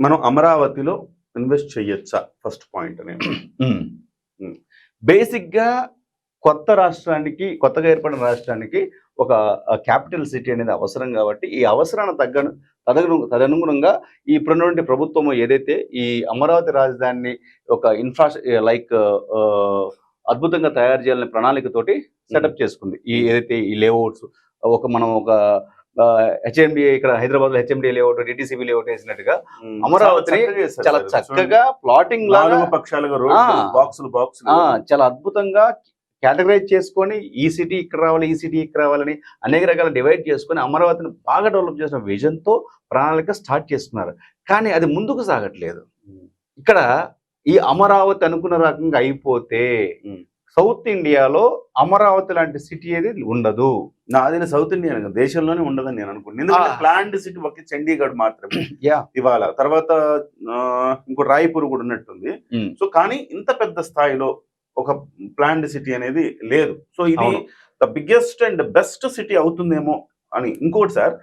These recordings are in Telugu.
మనం అమరావతిలో ఇన్వెస్ట్ చేయొచ్చా? ఫస్ట్ పాయింట్ నేను. బేసిక్గా కొత్తగా ఏర్పడిన రాష్ట్రానికి ఒక క్యాపిటల్ సిటీ అనేది అవసరం కాబట్టి ఈ అవసరాన్ని తదనుగుణంగా ఇప్పుడున్నటువంటి ప్రభుత్వం ఏదైతే ఈ అమరావతి రాజధానిని ఒక లైక్ అద్భుతంగా తయారు చేయాలనే ప్రణాళికతోటి సెటప్ చేసుకుంది. ఏదైతే ఈ లేఅవుట్స్ మనం ఒక హెచ్ఎండిఏ ఇక్కడ హైదరాబాద్ లో హెచ్ఎండిఏ లేఅవుట్, డిటిసిబి లేఅవుట్ వేసినట్టుగా అమరావతిని చాలా చక్కగా ప్లాటింగ్ లాగా పక్షాలుగా చాలా అద్భుతంగా కేటగరైజ్ చేసుకొని ఈ సిటీ ఇక్కడ రావాలి, ఈ సిటీ ఇక్కడ రావాలని అనేక రకాల డివైడ్ చేసుకొని అమరావతిని బాగా డెవలప్ చేసిన విజన్తో ప్రణాళిక స్టార్ట్ చేస్తున్నారు. కానీ అది ముందుకు సాగట్లేదు. ఇక్కడ ఈ అమరావతి అనుకున్న రకంగా అయిపోతే సౌత్ ఇండియాలో అమరావతి లాంటి సిటీ అనేది ఉండదు. నాది సౌత్ ఇండియా దేశంలోనే ఉండదని నేను అనుకుంటున్నాను. ఎందుకంటే ప్లాండ్ సిటీ ఒక చండీగఢ్ మాత్రమే ఇవాళ, తర్వాత ఇంకో రాయ్పూర్ కూడా ఉన్నట్టుంది. సో కానీ ఇంత పెద్ద స్థాయిలో ఒక ప్లాండ్ సిటీ అనేది లేదు. సో ఇది the biggest and best city అవుతుందేమో అని. ఇంకోటి సార్,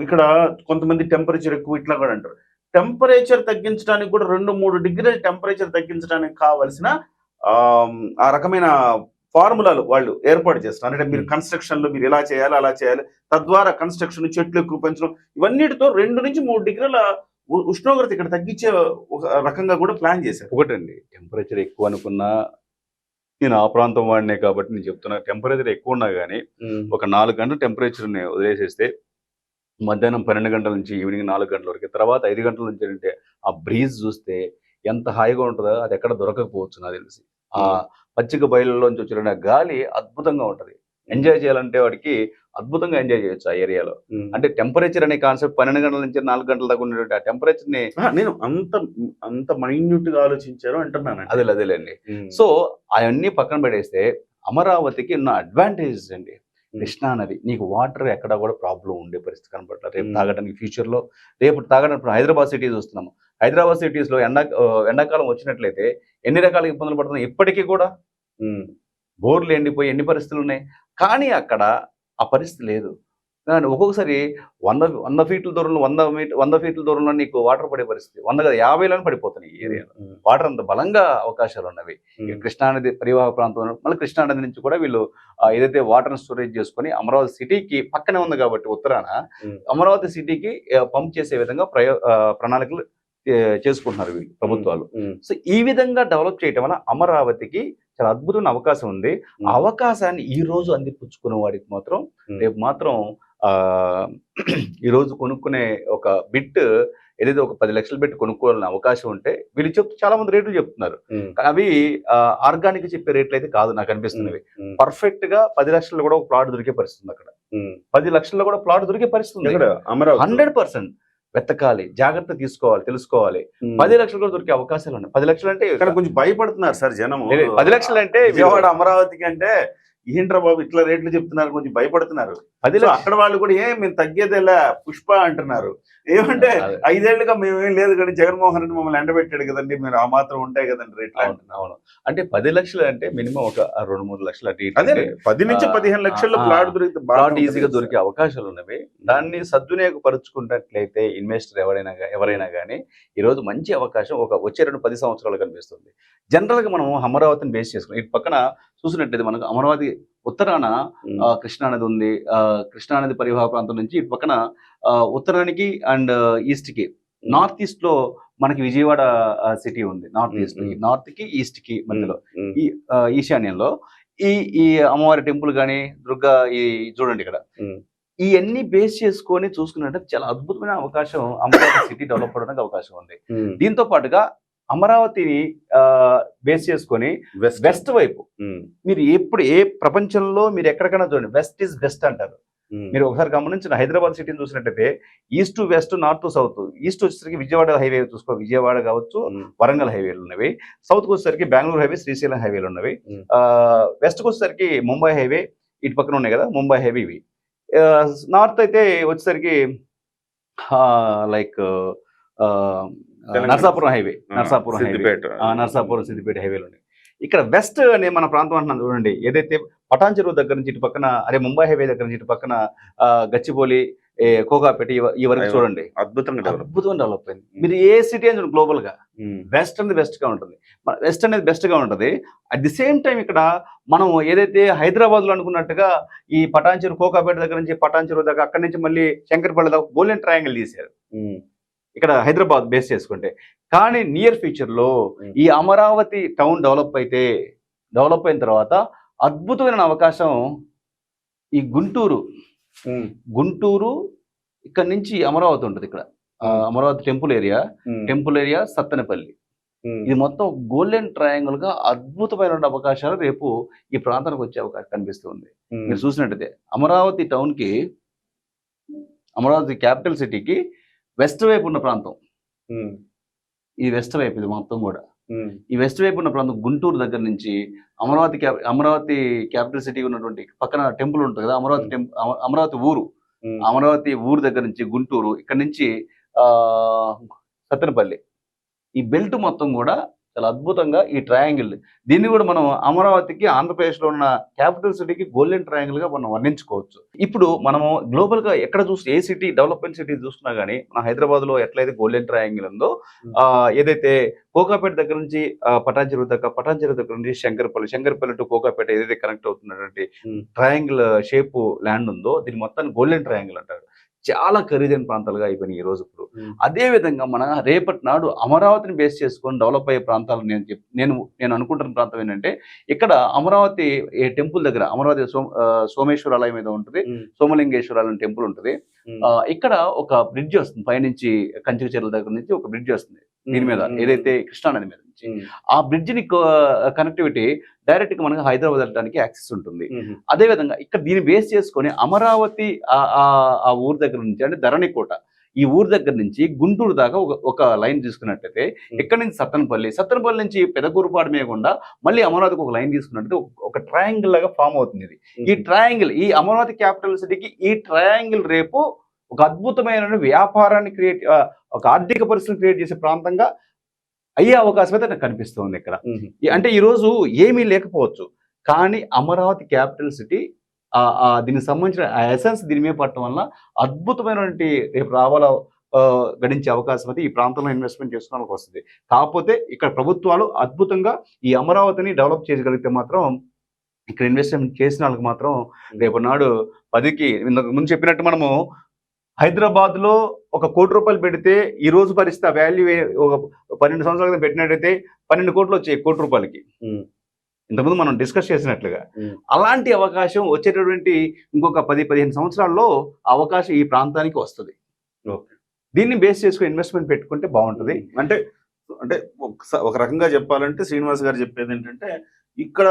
ఇక్కడ కొంతమంది టెంపరేచర్ ఎక్కువ ఇట్లా కూడా అంటారు. టెంపరేచర్ తగ్గించడానికి కూడా 2-3 డిగ్రీల టెంపరేచర్ తగ్గించడానికి కావాల్సిన ఆ రకమైన ఫార్ములాలు వాళ్ళు ఏర్పాటు చేస్తున్నారు. అంటే మీరు కన్స్ట్రక్షన్ లో మీరు ఎలా చేయాలి అలా చేయాలి, తద్వారా కన్స్ట్రక్షన్ చెట్లు ఎక్కువ పెంచడం, ఇవన్నిటితో 2-3 డిగ్రీల ఉష్ణోగ్రత ఇక్కడ తగ్గించే ఒక రకంగా కూడా ప్లాన్ చేశారు. ఒకటండి, టెంపరేచర్ ఎక్కువ అనుకున్నా, నేను ఆ ప్రాంతం వాడినే కాబట్టి నేను చెప్తున్నా, టెంపరేచర్ ఎక్కువ ఉన్నా కానీ ఒక 4 గంటల టెంపరేచర్ని వదిలేసేస్తే మధ్యాహ్నం 12 గంటల నుంచి ఈవినింగ్ 4 గంటల వరకు, తర్వాత 5 గంటల నుంచి అంటే ఆ బ్రీజ్ చూస్తే ఎంత హాయిగా ఉంటుందో అది ఎక్కడ దొరకకపోవచ్చు నాకు తెలిసి. ఆ పచ్చిక బయలులోంచి వచ్చిన గాలి అద్భుతంగా ఉంటుంది. ఎంజాయ్ చేయాలంటే వాడికి అద్భుతంగా ఎంజాయ్ చేయొచ్చు ఆ ఏరియాలో. అంటే టెంపరేచర్ అనే కాన్సెప్ట్ 12 గంటల నుంచి 4 గంటల దాకా ఉండేటువంటి ఆ టెంపరేచర్ ని నేను అంత మైన్యూట్ గా ఆలోచించారు అంటున్నాను. అదేలేండి. సో అవన్నీ పక్కన పెడేస్తే అమరావతికి ఉన్న అడ్వాంటేజెస్ అండి. కృష్ణా నది, నీకు వాటర్ ఎక్కడ కూడా ప్రాబ్లం ఉండే పరిస్థితి కనపడలేదు. రేపు తాగడానికి ఫ్యూచర్లో, రేపు తాగడానికి హైదరాబాద్ సిటీ చూస్తున్నాము. హైదరాబాద్ సిటీస్లో ఎండాకాలం వచ్చినట్లయితే ఎన్ని రకాల ఇబ్బందులు పడుతున్నాయి. ఇప్పటికీ కూడా బోర్లు ఎండిపోయి ఎన్ని పరిస్థితులు ఉన్నాయి. కానీ అక్కడ ఆ పరిస్థితి లేదు. కానీ ఒక్కొక్కసారి 100 ఫీట్ల దూరంలో 100 ఫీట్ల దూరంలో నీకు వాటర్ పడే పరిస్థితి 150 పడిపోతున్నాయి ఈ ఏరియాలో. వాటర్ అంత బలంగా అవకాశాలు ఉన్నవి. కృష్ణానది పరివాహక ప్రాంతం, మళ్ళీ కృష్ణానది నుంచి కూడా వీళ్ళు ఏదైతే వాటర్ స్టోరేజ్ చేసుకొని అమరావతి సిటీకి పక్కనే ఉంది కాబట్టి ఉత్తరాన అమరావతి సిటీకి పంప్ చేసే విధంగా ప్రణాళికలు చేసుకుంటున్నారు వీళ్ళు ప్రభుత్వాలు. సో ఈ విధంగా డెవలప్ చేయటం వల్ల అమరావతికి చాలా అద్భుతమైన అవకాశం ఉంది. ఆ అవకాశాన్ని ఈ రోజు అందిపుచ్చుకునే వాడికి మాత్రం రేపు మాత్రం ఈరోజు కొనుక్కునే ఒక బిట్ ఏదైతే ఒక 10 లక్షలు పెట్టి కొనుక్కోవాలనే అవకాశం ఉంటే వీళ్ళు చాలా మంది రేట్లు చెప్తున్నారు. అవి ఆర్గానిక్ చెప్పే రేట్లు అయితే కాదు నాకు అనిపిస్తున్నవి. పర్ఫెక్ట్ గా 10 లక్షల్లో కూడా ఒక ప్లాట్ దొరికే పరిస్థితుంది. అక్కడ 10 లక్షల్లో కూడా ప్లాట్ దొరికే పరిస్థితుంది. 100% వెతకాలి, జాగ్రత్త తీసుకోవాలి, తెలుసుకోవాలి. 10 లక్షలు కూడా దొరికే అవకాశాలు ఉన్నాయి. 10 లక్షలు అంటే ఇక్కడ కొంచెం భయపడుతున్నారు సార్ జనం. 10 లక్షలు అంటే విజయవాడ అమరావతికి అంటే ఏంట్రా బాబు ఇట్లా రేట్లు చెప్తున్నారు, కొంచెం భయపడుతున్నారు. అక్కడ వాళ్ళు కూడా మేము తగ్గేదేలా పుష్ప అంటున్నారు. ఏమంటే 5 ఏళ్లుగా మేమేం లేదు కానీ జగన్మోహన్ రెడ్డి మమ్మల్ని ఎండబెట్టాడు కదండి, మీరు ఆ మాత్రం ఉంటాయి కదండి రేట్లు. అవును, అంటే 10 లక్షలు అంటే మినిమం ఒక 2-3 లక్షలు అదే 10 నుంచి 15 లక్షల్లో ప్లాట్ దొరికితే ప్లాట్ ఈజీగా దొరికే అవకాశాలు ఉన్నవి. దాన్ని సద్వినియోగపరుచుకున్నట్లయితే ఇన్వెస్టర్ ఎవరైనా కానీ ఈరోజు మంచి అవకాశం వచ్చే 10 సంవత్సరాలు కనిపిస్తుంది. జనరల్ గా మనం అమరావతిని బేస్ చేసుకున్నాం. ఇటు పక్కన చూసినట్లయితే మనకు అమరావతి ఉత్తరాన కృష్ణానది ఉంది. కృష్ణానది పరివాహక ప్రాంతం నుంచి ఇటు పక్కన ఉత్తరానికి అండ్ ఈస్ట్ కి, నార్త్ ఈస్ట్ లో మనకి విజయవాడ సిటీ ఉంది. నార్త్ ఈస్ట్, నార్త్ కి ఈస్ట్ కి మధ్యలో ఈ ఈశాన్యంలో ఈ అమ్మవారి టెంపుల్ కానీ దుర్గా చూడండి ఇక్కడ. ఇవన్నీ బేస్ చేసుకొని చూసుకున్నట్టు చాలా అద్భుతమైన అవకాశం అమరావతి సిటీ డెవలప్ అవడానికి అవకాశం ఉంది. దీంతో పాటుగా అమరావతిని బేస్ చేసుకొని వెస్ట్ వైపు మీరు ఏ ప్రపంచంలో మీరు ఎక్కడికైనా చూడండి, వెస్ట్ ఈజ్ బెస్ట్ అంటారు. మీరు ఒకసారి గమనించిన హైదరాబాద్ సిటీని చూసినట్టయితే east to west, north to south. East వచ్చేసరికి విజయవాడ హైవే చూసుకో, విజయవాడ కావచ్చు, వరంగల్ హైవేలు ఉన్నవి. సౌత్ కు వచ్చేసరికి బెంగళూరు హైవే, శ్రీశైలం హైవేలు ఉన్నవి. వెస్ట్ కు వచ్చేసరికి ముంబై హైవే ఇటు పక్కన ఉన్నాయి కదా, ముంబై హైవే ఇవి. నార్త్ అయితే వచ్చేసరికి లైక్ నర్సాపురం హైవే, నర్సాపురం సిద్దిపేట హైవేలు ఉన్నాయి. ఇక్కడ వెస్ట్ అనే మన ప్రాంతం అంటున్నాం చూడండి, ఏదైతే పటాన్ చెరువు దగ్గర నుంచి ఇటు పక్కన, ముంబై హైవే దగ్గర నుంచి ఇటు పక్కన గచ్చిబౌలి, కోకాపేట ఈ వరకు చూడండి, అద్భుతంగా డెవలప్ అయింది. మీరు ఏ సిటీ అని గ్లోబల్ గా వెస్ట్ అనేది బెస్ట్ గా ఉంటుంది, వెస్ట్ అనేది బెస్ట్ గా ఉంటుంది. అట్ ది సేమ్ టైం ఇక్కడ మనం ఏదైతే హైదరాబాద్ లో అనుకున్నట్టుగా ఈ పటాన్చెరు కోకాపేట దగ్గర నుంచి పటాన్చెరు దాకా, అక్కడి నుంచి మళ్ళీ శంకర్పల్లి దాకా గోల్డెన్ ట్రయాంగిల్ తీశారు ఇక్కడ హైదరాబాద్ బేస్ చేసుకుంటే. కానీ నియర్ ఫ్యూచర్ లో ఈ అమరావతి టౌన్ డెవలప్ అయిన తర్వాత అద్భుతమైన అవకాశం ఈ గుంటూరు ఇక్కడ నుంచి అమరావతి ఉంటుంది. ఇక్కడ అమరావతి టెంపుల్ ఏరియా సత్తెనపల్లి, ఇది మొత్తం గోల్డెన్ ట్రయాంగిల్ గా అద్భుతమైన అవకాశాలు రేపు ఈ ప్రాంతానికి వచ్చే అవకాశం కనిపిస్తుంది. మీరు చూసినట్టయితే అమరావతి టౌన్ కి, అమరావతి క్యాపిటల్ సిటీకి వెస్ట్ వైపు ఉన్న ప్రాంతం, ఈ వెస్ట్ వైపు, ఇది మొత్తం కూడా ఈ వెస్ట్ వైపు ఉన్న ప్రాంతం గుంటూరు దగ్గర నుంచి అమరావతి క్యాపిటల్ సిటీ ఉన్నటువంటి పక్కన టెంపుల్ ఉంటుంది కదా, అమరావతి ఊరు దగ్గర నుంచి గుంటూరు, ఇక్కడ నుంచి సత్తెనపల్లి, ఈ బెల్ట్ మొత్తం కూడా చాలా అద్భుతంగా ఈ ట్రయాంగిల్, దీన్ని కూడా మనం అమరావతికి ఆంధ్రప్రదేశ్లో ఉన్న క్యాపిటల్ సిటీకి గోల్డెన్ ట్రయాంగిల్ గా మనం వర్ణించుకోవచ్చు. ఇప్పుడు మనము గ్లోబల్ గా ఎక్కడ చూస్తే ఏ సిటీ డెవలప్మెంట్ సిటీ చూస్తున్నా కానీ మన హైదరాబాద్ లో ఎట్లయితే గోల్డెన్ ట్రయాంగిల్ ఉందో, ఏదైతే కోకాపేట దగ్గర నుంచి పటాన్చెరు దగ్గర నుంచి శంకర్పల్లి టు కోకాపేట ఏదైతే కనెక్ట్ అవుతున్నటువంటి ట్రయాంగిల్ షేప్ ల్యాండ్ ఉందో, దీన్ని మొత్తాన్ని గోల్డెన్ ట్రయాంగిల్ అంటారు. చాలా ఖరీదైన ప్రాంతాలుగా అయిపోయినాయి ఈ రోజు. ఇప్పుడు అదే విధంగా మన రేపటి నాడు అమరావతిని బేస్ చేసుకొని డెవలప్ అయ్యే ప్రాంతాలు నేను అనుకుంటున్న ప్రాంతం ఏంటంటే, ఇక్కడ అమరావతి టెంపుల్ దగ్గర అమరావతి సోమేశ్వర ఆలయం మీద ఉంటుంది, సోమలింగేశ్వర టెంపుల్ ఉంటుంది. ఇక్కడ ఒక బ్రిడ్జ్ వస్తుంది పైనుంచి, కంచిక చెరువుల దగ్గర నుంచి ఒక బ్రిడ్జ్ వస్తుంది దీని మీద, ఏదైతే కృష్ణానది మీద నుంచి. ఆ బ్రిడ్జ్ ని కనెక్టివిటీ డైరెక్ట్ గా మనకి హైదరాబాద్ వెళ్ళడానికి యాక్సెస్ ఉంటుంది. అదే విధంగా ఇక్కడ దీన్ని బేస్ చేసుకొని అమరావతి ఆ ఊరు దగ్గర నుంచి, అంటే ధరణికోట ఈ ఊరు దగ్గర నుంచి గుంటూరు దాకా ఒక లైన్ తీసుకున్నట్టయితే, ఇక్కడ నుంచి సత్తెనపల్లి నుంచి పెదకూరుపాడు మీకుండా మళ్ళీ అమరావతికి ఒక లైన్ తీసుకున్నట్టయితే ఒక ట్రయాంగిల్ లాగా ఫామ్ అవుతుంది. ఇది ఈ ట్రయాంగిల్, ఈ అమరావతి క్యాపిటల్ సిటీకి ఈ ట్రయాంగిల్ రేపు ఒక అద్భుతమైన వ్యాపారాన్ని ఒక ఆర్థిక పరిస్థితిని క్రియేట్ చేసే ప్రాంతంగా అయ్యే అవకాశం అయితే నాకు కనిపిస్తుంది ఇక్కడ. అంటే ఈ రోజు ఏమీ లేకపోవచ్చు, కానీ అమరావతి క్యాపిటల్ సిటీ దీనికి సంబంధించిన ఎసెన్స్ దీని మీద పడటం వల్ల అద్భుతమైనటువంటి రేపు గడించే అవకాశం అయితే ఈ ప్రాంతంలో ఇన్వెస్ట్మెంట్ చేసుకునే వాళ్ళకి వస్తుంది. కాకపోతే ఇక్కడ ప్రభుత్వాలు అద్భుతంగా ఈ అమరావతిని డెవలప్ చేయగలిగితే మాత్రం, ఇక్కడ ఇన్వెస్ట్మెంట్ చేసిన వాళ్ళకి మాత్రం రేపు నాడు 10కి ఇంతకు ముందు చెప్పినట్టు మనము హైదరాబాద్ లో ఒక ₹1 కోటి పెడితే ఈ రోజు పరిస్థితి ఆ వాల్యూ ఒక 12 సంవత్సరాల క్రితం పెట్టినట్టయితే 12 కోట్లు వచ్చాయి ₹1 కోటి. ఇంతకుముందు మనం డిస్కస్ చేసినట్లుగా అలాంటి అవకాశం వచ్చేటటువంటి ఇంకొక 10-15 సంవత్సరాల్లో అవకాశం ఈ ప్రాంతానికి వస్తుంది. దీన్ని బేస్ చేసుకుని ఇన్వెస్ట్మెంట్ పెట్టుకుంటే బాగుంటుంది. అంటే ఒక రకంగా చెప్పాలంటే శ్రీనివాస్ గారు చెప్పేది ఏంటంటే, ఇక్కడ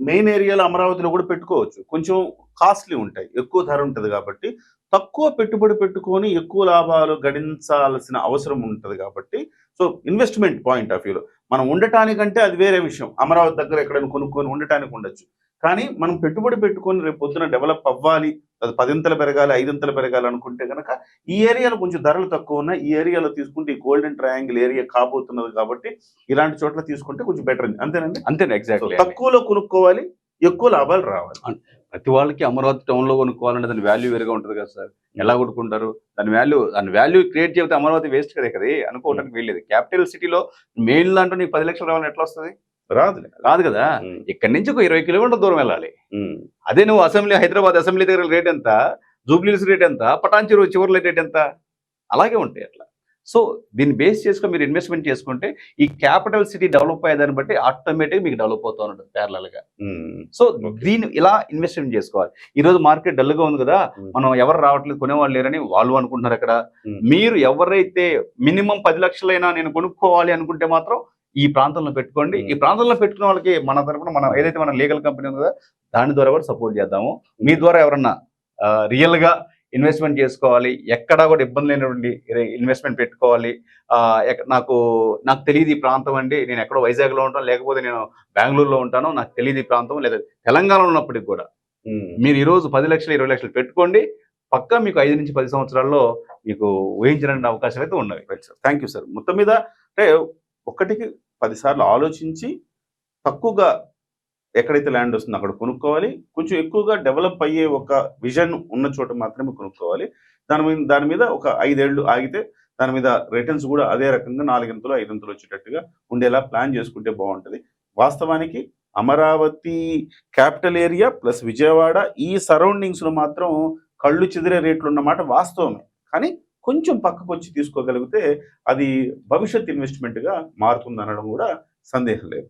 మెయిన్ ఏరియాలో అమరావతిలో కూడా పెట్టుకోవచ్చు, కొంచెం కాస్ట్లీ ఉంటాయి, ఎక్కువ ధర ఉంటుంది కాబట్టి తక్కువ పెట్టుబడి పెట్టుకొని ఎక్కువ లాభాలు గడించాల్సిన అవసరం ఉంటుంది కాబట్టి, సో ఇన్వెస్ట్మెంట్ పాయింట్ ఆఫ్ వ్యూలో మనం ఉండటానికంటే అది వేరే విషయం, అమరావతి దగ్గర ఎక్కడైనా కొనుక్కొని ఉండటానికి ఉండొచ్చు. కానీ మనం పెట్టుబడి పెట్టుకొని రేపు పొద్దున డెవలప్ అవ్వాలి, అది 10 పెరగాలి 5 పెరగాలి అనుకుంటే కనుక ఈ ఏరియాలో కొంచెం ధరలు తక్కువ ఉన్నాయి, ఈ ఏరియాలో తీసుకుంటే ఈ గోల్డెన్ ట్రయాంగిల్ ఏరియా కాబోతున్నది కాబట్టి ఇలాంటి చోట్ల తీసుకుంటే కొంచెం బెటర్. అంతేనండి? అంతేనా? ఎగ్జాక్ట్లీ. తక్కువలో కొనుక్కోవాలి, ఎక్కువ లాభాలు రావాలి. ప్రతి వాళ్ళకి అమరావతి టౌన్ లో కొనుక్కోవాలంటే దాని వాల్యూ వేరుగా ఉంటుంది కదా సార్. ఎలా కొనుక్కుంటారు? దాని వాల్యూ క్రియేట్ చేస్తే అమరావతి వేస్ట్ కదా అనుకోవడానికి వీల్లేదు. క్యాపిటల్ సిటీలో మెయిన్ దాంట్లో నీకు 10 లక్షలు రావాలని ఎట్లా వస్తుంది? రాదు కదా. ఇక్కడ నుంచి ఒక 20 కిలోమీటర్ల దూరం వెళ్ళాలి. అదే నువ్వు హైదరాబాద్ అసెంబ్లీ దగ్గర రేట్ ఎంత, జూబ్లీహిల్స్ రేట్ ఎంత, పటాన్చెరు చివరి రేట్ ఎంత, అలాగే ఉంటాయి అట్లా. సో దీన్ని బేస్ చేసుకుని మీరు ఇన్వెస్ట్మెంట్ చేసుకుంటే ఈ క్యాపిటల్ సిటీ డెవలప్ అయ్యేదాన్ని బట్టి ఆటోమేటిక్ మీకు డెవలప్ అవుతూ ఉంటుంది ప్యారలల్ గా. సో దీన్ని ఇలా ఇన్వెస్ట్మెంట్ చేసుకోవాలి. ఈ రోజు మార్కెట్ డల్ గా ఉంది కదా, మనం ఎవరు రావట్లేదు, కొనేవాళ్ళు లేరని వాళ్ళు అనుకుంటున్నారు. అక్కడ మీరు ఎవరైతే మినిమం 10 లక్షలైనా నేను కొనుక్కోవాలి అనుకుంటే మాత్రం ఈ ప్రాంతంలో పెట్టుకోండి. ఈ ప్రాంతంలో పెట్టుకున్న వాళ్ళకి మన తరపున మనం ఏదైతే మన లీగల్ కంపెనీ ఉందో దాని ద్వారా కూడా సపోర్ట్ చేద్దాము. మీ ద్వారా ఎవరన్నా రియల్ గా ఇన్వెస్ట్మెంట్ చేసుకోవాలి, ఎక్కడా కూడా ఇబ్బంది లేనటువంటి ఇన్వెస్ట్మెంట్ పెట్టుకోవాలి, నాకు తెలియదు ఈ ప్రాంతం అండి, నేను ఎక్కడో వైజాగ్లో ఉంటాను, లేకపోతే నేను బెంగళూరులో ఉంటాను, నాకు తెలియదు ఈ ప్రాంతం, లేదా తెలంగాణలో ఉన్నప్పటికి కూడా మీరు ఈరోజు 10 లక్షలు 20 లక్షలు పెట్టుకోండి, పక్కా మీకు 5 నుంచి 10 సంవత్సరాల్లో మీకు ఊహించడానికి అవకాశాలు అయితే ఉన్నవి. Thank you sir. మొత్తం మీద అంటే 1కి 10 సార్లు ఆలోచించి తక్కువగా ఎక్కడైతే ల్యాండ్ వస్తుందో అక్కడ కొనుక్కోవాలి, కొంచెం ఎక్కువగా డెవలప్ అయ్యే ఒక విజన్ ఉన్న చోట మాత్రమే కొనుక్కోవాలి. దాని మీద ఒక 5 ఏళ్ళు ఆగితే దాని మీద రిటర్న్స్ కూడా అదే రకంగా 4 5 వచ్చేటట్టుగా ఉండేలా ప్లాన్ చేసుకుంటే బాగుంటది. వాస్తవానికి Amaravati capital area plus Vijayawada ఈ సరౌండింగ్స్ లో మాత్రం కళ్ళు చెదిరే రేట్లు ఉన్నమాట వాస్తవమే. కానీ కొంచెం పక్కకు వచ్చి తీసుకోగలిగితే అది భవిష్యత్ ఇన్వెస్ట్మెంట్ గా మారుతుంది అనడం కూడా సందేహం లేదు.